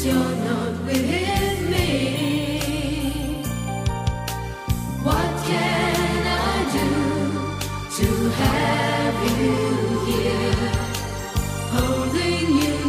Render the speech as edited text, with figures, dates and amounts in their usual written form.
you're not with me. What can I do to have you here, holding you